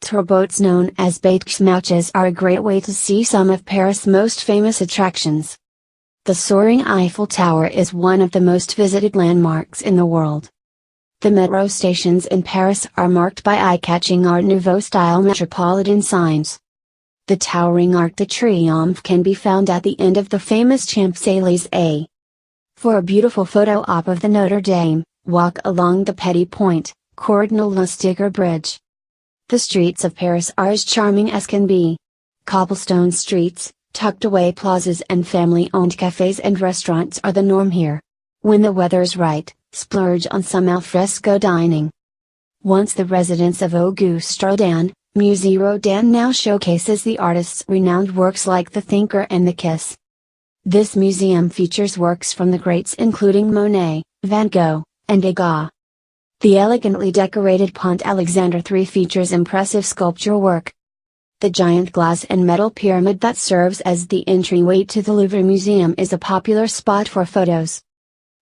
Tour boats known as bateaux are a great way to see some of Paris' most famous attractions. The soaring Eiffel Tower is one of the most visited landmarks in the world. The metro stations in Paris are marked by eye-catching Art Nouveau-style metropolitan signs. The towering Arc de Triomphe can be found at the end of the famous Champs-Élysées. For a beautiful photo op of the Notre Dame, walk along the Petit Point, Cordon Lustiger Bridge. The streets of Paris are as charming as can be. Cobblestone streets, tucked away plazas and family-owned cafes and restaurants are the norm here. When the weather's right, splurge on some alfresco dining. Once the residence of Auguste Rodin, Musée Rodin now showcases the artist's renowned works like The Thinker and The Kiss. This museum features works from the greats including Monet, Van Gogh, and Degas. The elegantly decorated Pont Alexandre III features impressive sculpture work. The giant glass and metal pyramid that serves as the entryway to the Louvre Museum is a popular spot for photos.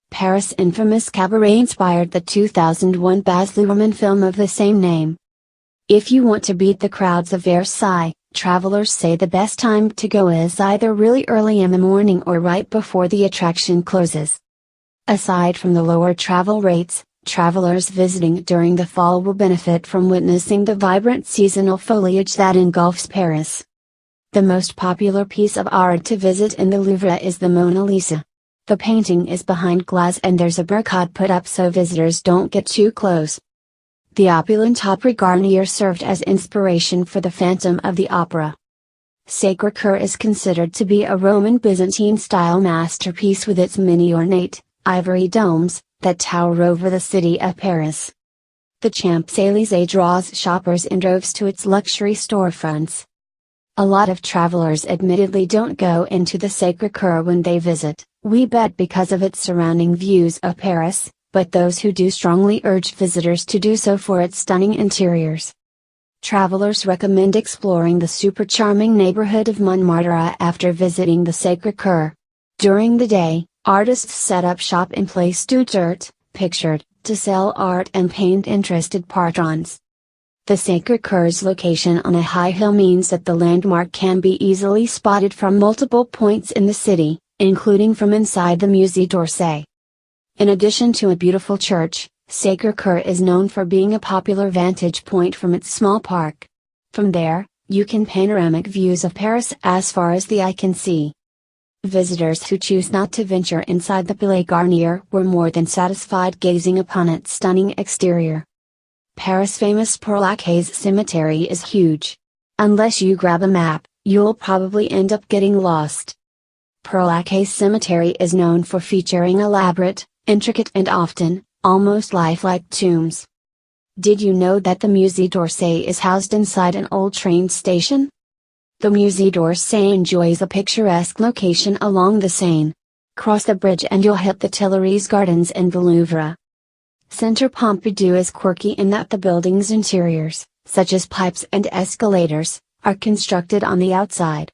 Paris' infamous cabaret inspired the 2001 Baz Luhrmann film of the same name. If you want to beat the crowds of Versailles, travelers say the best time to go is either really early in the morning or right before the attraction closes. Aside from the lower travel rates, travelers visiting during the fall will benefit from witnessing the vibrant seasonal foliage that engulfs Paris. The most popular piece of art to visit in the Louvre is the Mona Lisa. The painting is behind glass and there's a barricade put up so visitors don't get too close. The opulent Opera Garnier served as inspiration for the Phantom of the Opera. Sacré-Cœur is considered to be a Roman Byzantine-style masterpiece with its many ornate, ivory domes, that tower over the city of Paris. The Champs-Élysées draws shoppers in droves to its luxury storefronts. A lot of travelers admittedly don't go into the Sacré-Cœur when they visit, we bet because of its surrounding views of Paris, but those who do strongly urge visitors to do so for its stunning interiors. Travelers recommend exploring the super charming neighborhood of Montmartre after visiting the Sacré-Cœur. During the day, artists set up shop in Place du Dirt, pictured, to sell art and paint interested patrons. The Sacré-Cœur's location on a high hill means that the landmark can be easily spotted from multiple points in the city, including from inside the Musée d'Orsay. In addition to a beautiful church, Sacré-Cœur is known for being a popular vantage point from its small park. From there, you can panoramic views of Paris as far as the eye can see. Visitors who choose not to venture inside the Palais Garnier were more than satisfied gazing upon its stunning exterior. Paris' famous Père-Lachaise cemetery is huge. Unless you grab a map, you'll probably end up getting lost. Père-Lachaise cemetery is known for featuring elaborate, intricate and often, almost lifelike tombs. Did you know that the Musée d'Orsay is housed inside an old train station? The Musée d'Orsay enjoys a picturesque location along the Seine. Cross the bridge and you'll hit the Tuilleries Gardens and the Louvre. Centre Pompidou is quirky in that the building's interiors, such as pipes and escalators, are constructed on the outside.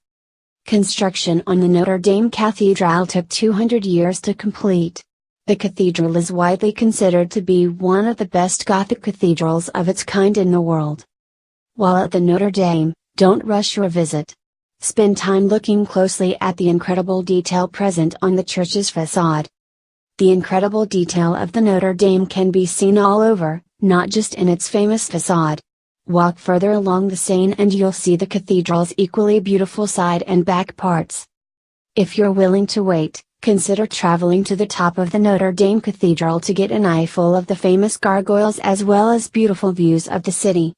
Construction on the Notre Dame Cathedral took 200 years to complete. The cathedral is widely considered to be one of the best Gothic cathedrals of its kind in the world. While at the Notre Dame, don't rush your visit. Spend time looking closely at the incredible detail present on the church's facade. The incredible detail of the Notre Dame can be seen all over, not just in its famous facade. Walk further along the Seine and you'll see the cathedral's equally beautiful side and back parts. If you're willing to wait, consider traveling to the top of the Notre Dame Cathedral to get an eyeful of the famous gargoyles as well as beautiful views of the city.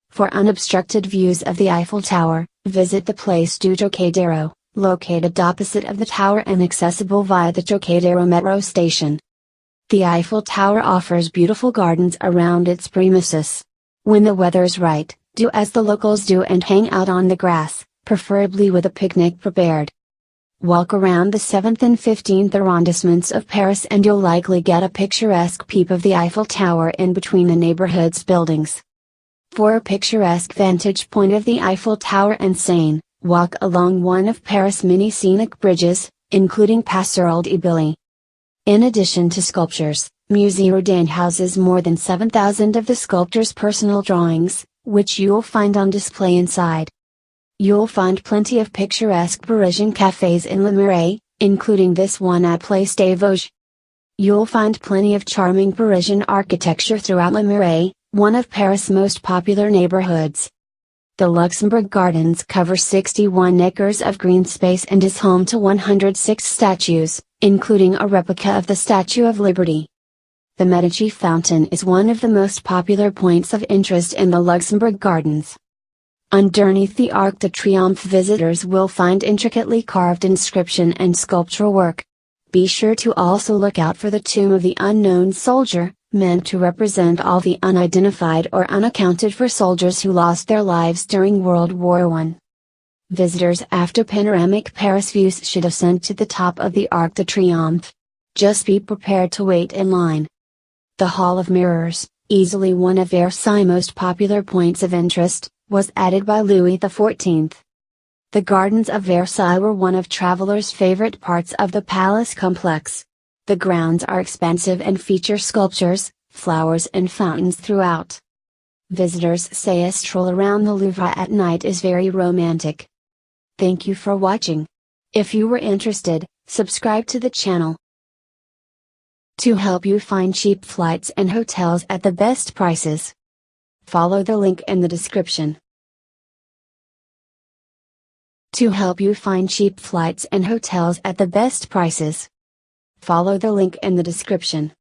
For unobstructed views of the Eiffel Tower, visit the Place du Trocadero, located opposite of the tower and accessible via the Trocadero metro station. The Eiffel Tower offers beautiful gardens around its premises. When the weather's right, do as the locals do and hang out on the grass, preferably with a picnic prepared. Walk around the 7th and 15th arrondissements of Paris and you'll likely get a picturesque peep of the Eiffel Tower in between the neighborhood's buildings. For a picturesque vantage point of the Eiffel Tower and Seine, walk along one of Paris' many scenic bridges, including Passerelle d'Italie. In addition to sculptures, Musée Rodin houses more than 7,000 of the sculptor's personal drawings, which you'll find on display inside. You'll find plenty of picturesque Parisian cafes in Le Marais, including this one at Place des Vosges. You'll find plenty of charming Parisian architecture throughout Le Marais, one of Paris' most popular neighborhoods. The Luxembourg Gardens cover 61 acres of green space and is home to 106 statues, including a replica of the Statue of Liberty. The Medici Fountain is one of the most popular points of interest in the Luxembourg Gardens. Underneath the Arc de Triomphe, visitors will find intricately carved inscription and sculptural work. Be sure to also look out for the Tomb of the Unknown Soldier, meant to represent all the unidentified or unaccounted for soldiers who lost their lives during World War I. Visitors after panoramic Paris views should ascend to the top of the Arc de Triomphe. Just be prepared to wait in line. The Hall of Mirrors, easily one of Versailles' most popular points of interest, was added by Louis XIV. The Gardens of Versailles were one of travelers' favorite parts of the palace complex. The grounds are expansive and feature sculptures, flowers and fountains throughout. Visitors say a stroll around the Louvre at night is very romantic. Thank you for watching. If you were interested, subscribe to the channel. To help you find cheap flights and hotels at the best prices, follow the link in the description. To help you find cheap flights and hotels at the best prices, follow the link in the description.